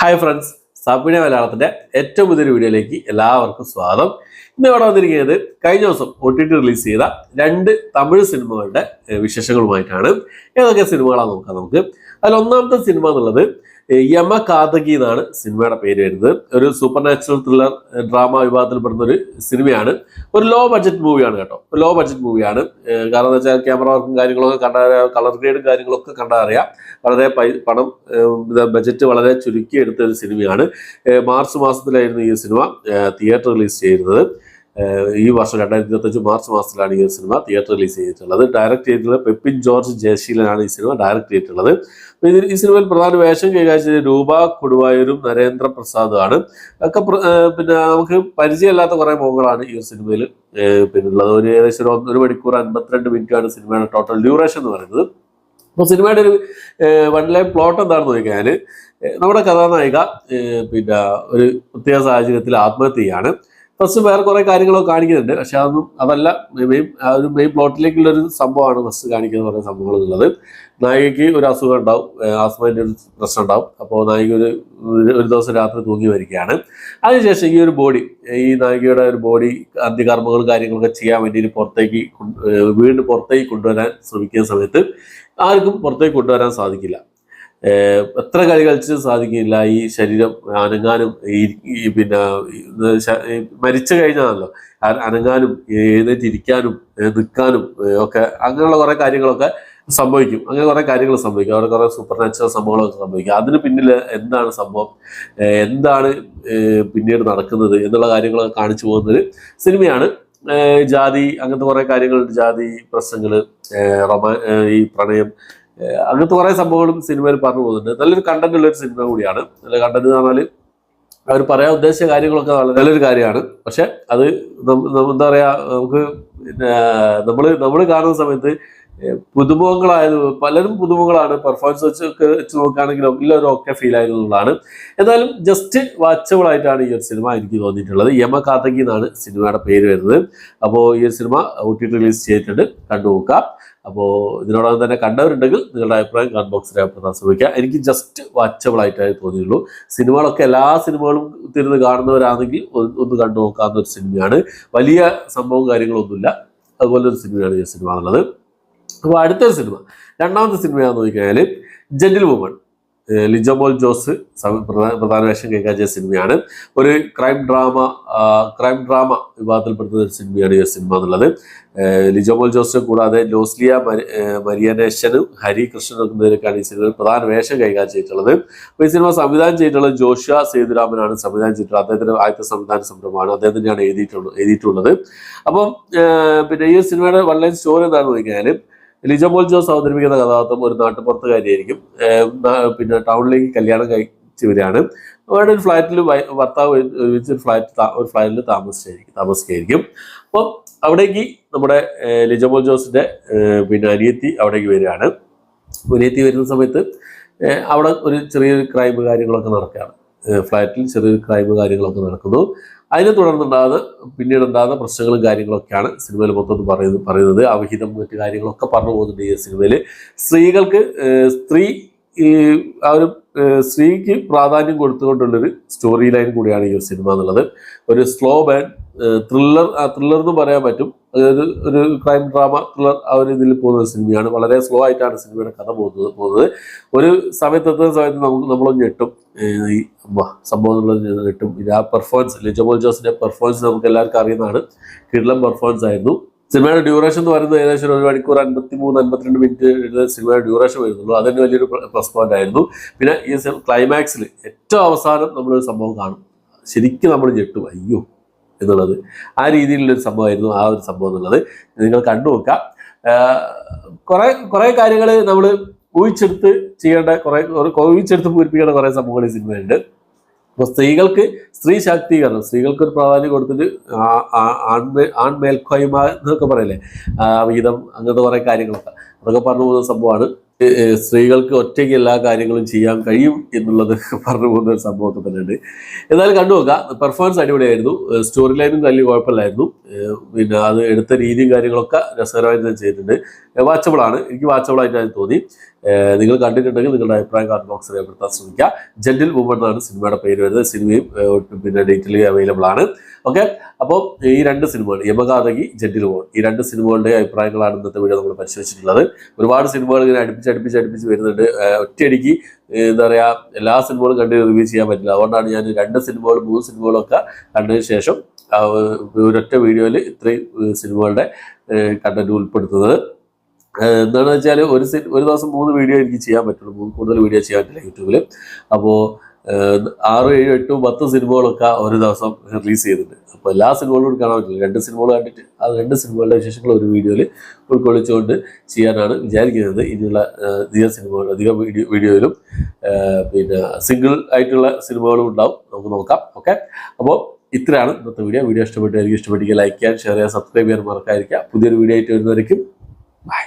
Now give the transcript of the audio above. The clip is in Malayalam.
ഹായ് ഫ്രണ്ട്സ്, സാപ്പിന മലയാളത്തിന്റെ ഏറ്റവും പുതിയൊരു വീഡിയോയിലേക്ക് എല്ലാവർക്കും സ്വാഗതം. ഇന്ന് ഇവിടെ വന്നിരിക്കുന്നത് കഴിഞ്ഞ ദിവസം OTT റിലീസ് ചെയ്ത 2 തമിഴ് സിനിമകളുടെ വിശേഷങ്ങളുമായിട്ടാണ്. ഏതൊക്കെ സിനിമകളാണ് നോക്കാം നമുക്ക്. അതിൽ ഒന്നാമത്തെ സിനിമ എന്നുള്ളത് യമ കാതകി എന്നാണ് സിനിമയുടെ പേര് വരുന്നത്. ഒരു സൂപ്പർ നാച്ചുറൽ ത്രില്ലർ ഡ്രാമ വിഭാഗത്തിൽപ്പെടുന്ന ഒരു സിനിമയാണ്. ഒരു ലോ ബഡ്ജറ്റ് മൂവിയാണ് കേട്ടോ. ലോ ബഡ്ജറ്റ് മൂവിയാണ്. കാരണം എന്താ വെച്ചാൽ ക്യാമറ വർക്കും കാര്യങ്ങളൊക്കെ കണ്ടറിയാം, കളർ ഗ്രേഡും കാര്യങ്ങളൊക്കെ കണ്ടറിയാം. വളരെ പണം ബഡ്ജറ്റ് വളരെ ചുരുക്കി എടുത്ത ഒരു സിനിമയാണ്. മാർച്ച് മാസത്തിലായിരുന്നു ഈ സിനിമ തിയേറ്റർ റിലീസ് ചെയ്യുന്നത്. ഈ വർഷം 2025 മാർച്ച് മാസത്തിലാണ് ഈ സിനിമ തിയേറ്റർ റിലീസ് ചെയ്തിട്ടുള്ളത്. ഡയറക്ട് ചെയ്തിട്ടുള്ളത് പെപ്പിൻ ജോർജ് ജയശീലനാണ് ഈ സിനിമ ഡയറക്ട് ചെയ്തിട്ടുള്ളത്. ഈ സിനിമയിൽ പ്രധാന വേഷം കൈകാര്യം ചെയ്ത രൂപ കൊടുവായൂരും നരേന്ദ്ര പ്രസാദും ആണ്. ഒക്കെ പിന്നെ നമുക്ക് പരിചയമില്ലാത്ത കുറെ മുഖങ്ങളാണ് ഈ സിനിമയിൽ പിന്നുള്ളത്. ഒരു ഏകദേശം 1 മണിക്കൂർ 52 മിനിറ്റാണ് സിനിമയുടെ ടോട്ടൽ ഡ്യൂറേഷൻ എന്ന് പറയുന്നത്. അപ്പോൾ സിനിമയുടെ ഒരു വൺ ലൈൻ പ്ലോട്ട് എന്താണെന്ന് നോക്കിയാൽ, നമ്മുടെ കഥാനായിക പിന്നെ ഒരു പ്രത്യേക സാഹചര്യത്തിൽ ആത്മഹത്യ ചെയ്യാണ്. ഫസ്റ്റ് വേറെ കുറെ കാര്യങ്ങളൊക്കെ കാണിക്കുന്നുണ്ട്, പക്ഷെ അതല്ല മെയിൻ പ്ലോട്ടിലേക്കുള്ള ഒരു സംഭവമാണ് ഫസ്റ്റ് കാണിക്കുന്ന കുറേ സംഭവങ്ങൾ എന്നുള്ളത്. നായികയ്ക്ക് ഒരു അസുഖം ഉണ്ടാവും, ആസ്മേൻ്റെ ഒരു പ്രശ്നം ഉണ്ടാവും. അപ്പോൾ നായിക ഒരു ദിവസം രാത്രി തൂങ്ങി വരികയാണ്. അതിനുശേഷം ഈ ഒരു ബോഡി, ഈ നായികയുടെ ഒരു ബോഡി അന്ത്യകർമ്മങ്ങളും കാര്യങ്ങളൊക്കെ ചെയ്യാൻ വേണ്ടി വീണ്ടും പുറത്തേക്ക് കൊണ്ടുവരാൻ ശ്രമിക്കുന്ന സമയത്ത് ആർക്കും പുറത്തേക്ക് കൊണ്ടുവരാൻ സാധിക്കില്ല. എത്ര കളി കളിച്ച് സാധിക്കില്ല. ഈ ശരീരം അനങ്ങാനും പിന്നെ മരിച്ചു കഴിഞ്ഞാണല്ലോ അനങ്ങാനും എഴുന്നേറ്റിരിക്കാനും നിൽക്കാനും ഒക്കെ അങ്ങനെയുള്ള കുറെ കാര്യങ്ങളൊക്കെ സംഭവിക്കും. അങ്ങനെ കുറെ കാര്യങ്ങൾ സംഭവിക്കും. അവിടെ കുറെ സൂപ്പർ നാച്ചുറൽ സംഭവങ്ങളൊക്കെ സംഭവിക്കും. അതിന് പിന്നിൽ എന്താണ് സംഭവം, എന്താണ് പിന്നീട് നടക്കുന്നത് എന്നുള്ള കാര്യങ്ങളൊക്കെ കാണിച്ചു പോകുന്നൊരു സിനിമയാണ്. ജാതി അങ്ങനത്തെ കുറെ കാര്യങ്ങളുണ്ട്. ജാതി പ്രശ്നങ്ങള്, ഈ പ്രണയം, അങ്ങനത്തെ കുറെ സംഭവങ്ങളും സിനിമയിൽ പറഞ്ഞു പോകുന്നുണ്ട്. നല്ലൊരു കണ്ടന്റ് ഉള്ള ഒരു സിനിമ കൂടിയാണ്. നല്ല കണ്ടന്റ് എന്ന് പറഞ്ഞാൽ അവർ പറയാൻ ഉദ്ദേശിച്ച കാര്യങ്ങളൊക്കെ നല്ലൊരു കാര്യമാണ്. പക്ഷെ അത് എന്താ പറയാ, നമുക്ക് നമ്മൾ കാണുന്ന സമയത്ത് പലരും പുതുമുഖങ്ങളാണ്. പെർഫോമൻസ് വെച്ച് നോക്കുകയാണെങ്കിലും എല്ലാവരും ഒക്കെ ഫീൽ ആയിരുന്നുള്ളതാണ്. എന്നാലും ജസ്റ്റ് വാച്ചബിൾ ആയിട്ടാണ് ഈ ഒരു സിനിമ എനിക്ക് തോന്നിയിട്ടുള്ളത്. യമ കാതകി എന്നാണ് സിനിമയുടെ പേര് വരുന്നത്. അപ്പോൾ ഈ ഒരു സിനിമ OTT റിലീസ് ചെയ്തിട്ടുണ്ട്, കണ്ടു നോക്കാം. അപ്പോൾ ഇതിനോടകം തന്നെ കണ്ടവരുണ്ടെങ്കിൽ നിങ്ങളുടെ അഭിപ്രായം കമന്റ് ബോക്സിൽ രേഖപ്പെടുത്താൻ ശ്രമിക്കുക. എനിക്ക് ജസ്റ്റ് വാച്ചബിൾ ആയിട്ടേ തോന്നിയുള്ളൂ. സിനിമകളൊക്കെ എല്ലാ സിനിമകളും തിരുന്ന് കാണുന്നവരാണെങ്കിൽ ഒന്ന് കണ്ടു നോക്കാവുന്ന ഒരു സിനിമയാണ്. വലിയ സംഭവവും കാര്യങ്ങളൊന്നുമില്ല. അതുപോലെ ഒരു സിനിമയാണ് ഈ സിനിമ എന്നുള്ളത്. അപ്പോൾ അടുത്തൊരു സിനിമ, രണ്ടാമത്തെ സിനിമയാണെന്ന് നോക്കിക്കഴിഞ്ഞാൽ ജെന്റിൽ വുമൺ. ലിജോ മോൾ ജോസ് പ്രധാന വേഷം കൈകാര്യം ചെയ്ത സിനിമയാണ്. ഒരു ക്രൈം ഡ്രാമ വിഭാഗത്തിൽപ്പെടുന്ന ഒരു സിനിമയാണ് ഈ സിനിമ എന്നുള്ളത്. ലിജോ മോൾ ജോസിനെ കൂടാതെ ലോസ്ലിയ മരിയനേഷനും ഹരികൃഷ്ണനും എന്നൊക്കെയാണ് ഈ സിനിമയിൽ പ്രധാന വേഷം കൈകാര്യം ചെയ്തിട്ടുള്ളത്. അപ്പോൾ ഈ സിനിമ സംവിധാനം ചെയ്തിട്ടുള്ളത് ജോഷ്യ സേതുരാമനാണ് സംവിധാനം ചെയ്തിട്ടുള്ളത്. അദ്ദേഹത്തിന്റെ ആദ്യത്തെ സംവിധാന സംരംഭമാണ്. അദ്ദേഹം തന്നെയാണ് എഴുതിയിട്ടുള്ളത്. അപ്പം പിന്നെ ഈ സിനിമയുടെ വൺ ലൈൻ സ്റ്റോറി എന്താണെന്ന് നോക്കിയാൽ, ലിജോ മോൾ ജോസ് അവതരിപ്പിക്കുന്ന കഥാപാത്രം ഒരു നാട്ടുപുറത്തുകാരിയായിരിക്കും. പിന്നെ ടൗണിലേക്ക് കല്യാണം കഴിച്ചവരാണ്. അവരുടെ ഒരു ഫ്ലാറ്റിൽ ഭർത്താവ് ഒരു ഫ്ലാറ്റിൽ താമസിക്കായിരിക്കും. അപ്പം അവിടേക്ക് നമ്മുടെ ലിജോ മോൾ ജോസിന്റെ പിന്നെ അനിയത്തി അവിടേക്ക് വരികയാണ്. അനിയത്തി വരുന്ന സമയത്ത് അവിടെ ഒരു ചെറിയൊരു ക്രൈം കാര്യങ്ങളൊക്കെ നടക്കുകയാണ്. ഫ്ലാറ്റിൽ ചെറിയൊരു ക്രൈം കാര്യങ്ങളൊക്കെ നടക്കുന്നു. അതിനെ പിന്നീടുണ്ടാകുന്ന പ്രശ്നങ്ങളും കാര്യങ്ങളൊക്കെയാണ് സിനിമയിൽ മൊത്തം പറയുന്നത്. അവിഹിതം മറ്റു കാര്യങ്ങളൊക്കെ പറഞ്ഞു പോകുന്നുണ്ട് ഈ സിനിമയിൽ. സ്ത്രീക്ക് പ്രാധാന്യം കൊടുത്തുകൊണ്ടുള്ളൊരു സ്റ്റോറി ലൈൻ കൂടിയാണ് ഈ ഒരു സിനിമ എന്നുള്ളത്. ഒരു സ്ലോ ബേൺ ത്രില്ലർ എന്ന് പറയാൻ പറ്റും. അതായത് ഒരു ക്രൈം ഡ്രാമ ത്രില്ലർ ആ ഒരു ഇതിൽ പോകുന്ന ഒരു സിനിമയാണ്. വളരെ സ്ലോ ആയിട്ടാണ് സിനിമയുടെ കഥ പോകുന്നത്. ഒരു സമയത്തെത്തുന്ന സമയത്ത് നമ്മളൊന്ന് ഞെട്ടും. ഈ സംഭവം എന്നുള്ളത് ഞെട്ടും. ഇത് ആ പെർഫോമൻസ്, ലിജോ മോൾ ജോസിന്റെ പെർഫോമൻസ് നമുക്ക് എല്ലാവർക്കും അറിയുന്നതാണ്. കിടിലൻ പെർഫോമൻസ് ആയിരുന്നു. സിനിമയുടെ ഡ്യൂറേഷൻ എന്ന് പറയുന്നത് ഏകദേശം 1 മണിക്കൂർ 53-52 മിനിറ്റ് സിനിമയുടെ ഡ്യൂറേഷൻ വരുന്നുള്ളൂ. അതിന് വലിയൊരു പ്ലസ് പോയിന്റ് ആയിരുന്നു. പിന്നെ ഈ ക്ലൈമാക്സിൽ ഏറ്റവും അവസാനം നമ്മളൊരു സംഭവം കാണും, ശരിക്കും നമ്മൾ ഞെട്ടും, അയ്യോ എന്നുള്ളത്. ആ രീതിയിലുള്ളൊരു സംഭവമായിരുന്നു ആ ഒരു സംഭവം എന്നുള്ളത്. നിങ്ങൾ കണ്ടു നോക്കാം. കുറെ കാര്യങ്ങൾ നമ്മൾ ഊഹിച്ചെടുത്ത് പൂരിപ്പിക്കേണ്ട കുറെ സംഭവങ്ങൾ ഈ സിനിമയുണ്ട്. അപ്പോൾ സ്ത്രീ ശാക്തീകരണം, സ്ത്രീകൾക്ക് ഒരു പ്രാധാന്യം കൊടുത്തിട്ട് ആൺമേൽക്കോയ്മ എന്നൊക്കെ പറയല്ലേ, വിഹിതം, അങ്ങനത്തെ കുറെ കാര്യങ്ങളൊക്കെ അതൊക്കെ പറഞ്ഞു പോകുന്ന സംഭവമാണ്. സ്ത്രീകൾക്ക് ഒറ്റയ്ക്ക് എല്ലാ കാര്യങ്ങളും ചെയ്യാൻ കഴിയും എന്നുള്ളത് പറഞ്ഞു പോകുന്ന ഒരു സംഭവമൊക്കെ തന്നെ ഉണ്ട്. എന്നാലും കണ്ടു നോക്കാം. പെർഫോമൻസ് അടിപൊളിയായിരുന്നു. സ്റ്റോറി ലൈനും വലിയ കുഴപ്പമില്ലായിരുന്നു. പിന്നെ അത് എടുത്ത രീതിയും കാര്യങ്ങളൊക്കെ രസകരമായിട്ട് ചെയ്തിട്ടുണ്ട്. വാച്ചബിളാണ്. എനിക്ക് വാച്ചബിളായിട്ടാണ് തോന്നി. നിങ്ങൾ കണ്ടിട്ടുണ്ടെങ്കിൽ നിങ്ങളുടെ അഭിപ്രായം കമന്റ് ബോക്സിൽ രേഖപ്പെടുത്താൻ ശ്രമിക്കുക. ജെന്റിൽ വുമൺ എന്നാണ് സിനിമയുടെ പേര് വരുന്നത്. സിനിമയും പിന്നെ ഡീറ്റെയിൽ അവൈലബിൾ ആണ്. ഓക്കെ, അപ്പോൾ ഈ 2 സിനിമകൾ യമഗാതകി, ജെന്റിൽ വുമൺ, ഈ 2 സിനിമകളുടെ അഭിപ്രായങ്ങളാണ് ഇന്നത്തെ വീഡിയോ നമ്മൾ പരിശോധിച്ചിട്ടുള്ളത്. ഒരുപാട് സിനിമകൾ ഇങ്ങനെ അടുപ്പിച്ച് വരുന്നുണ്ട്. ഒറ്റയടിക്ക് എന്താ പറയുക, എല്ലാ സിനിമകളും കണ്ട് റിവ്യൂ ചെയ്യാൻ പറ്റില്ല. അതുകൊണ്ടാണ് ഞാൻ 2 സിനിമകളും 3 സിനിമകളും ഒക്കെ കണ്ടതിന് ശേഷം ഒരൊറ്റ വീഡിയോയിൽ ഇത്രയും സിനിമകളുടെ കണ്ടന്റ് ഉൾപ്പെടുത്തുന്നത്. എന്താണെന്ന് വെച്ചാൽ ഒരു ദിവസം 3 വീഡിയോ എനിക്ക് ചെയ്യാൻ പറ്റുള്ളൂ, കൂടുതൽ വീഡിയോ ചെയ്യാൻ പറ്റില്ല യൂട്യൂബിൽ. അപ്പോൾ 6, 7, 8, 10 സിനിമകളൊക്കെ ഒരു ദിവസം റിലീസ് ചെയ്തിട്ടുണ്ട്. അപ്പോൾ എല്ലാ സിനിമകളും കാണാൻ പറ്റില്ല. 2 സിനിമകൾ കണ്ടിട്ട് ആ 2 സിനിമകളുടെ വിശേഷങ്ങൾ ഒരു വീഡിയോയിൽ ഉൾക്കൊള്ളിച്ചുകൊണ്ട് ചെയ്യാനാണ് വിചാരിക്കുന്നത്. ഇനിയുള്ള അധികം വീഡിയോയിലും പിന്നെ സിംഗിൾ ആയിട്ടുള്ള സിനിമകളും ഉണ്ടാവും, നമുക്ക് നോക്കാം. ഓക്കെ, അപ്പോൾ ഇത്രയാണ് ഇന്നത്തെ വീഡിയോ. ഇഷ്ടപ്പെട്ടെങ്കിൽ ലൈക്ക് ചെയ്യാൻ, ഷെയർ ചെയ്യാൻ, സബ്സ്ക്രൈബ് ചെയ്യാൻ മറക്കാതിരിക്കുക. പുതിയൊരു വീഡിയോ ആയിട്ട് വരുന്നവരേക്കും ബൈ.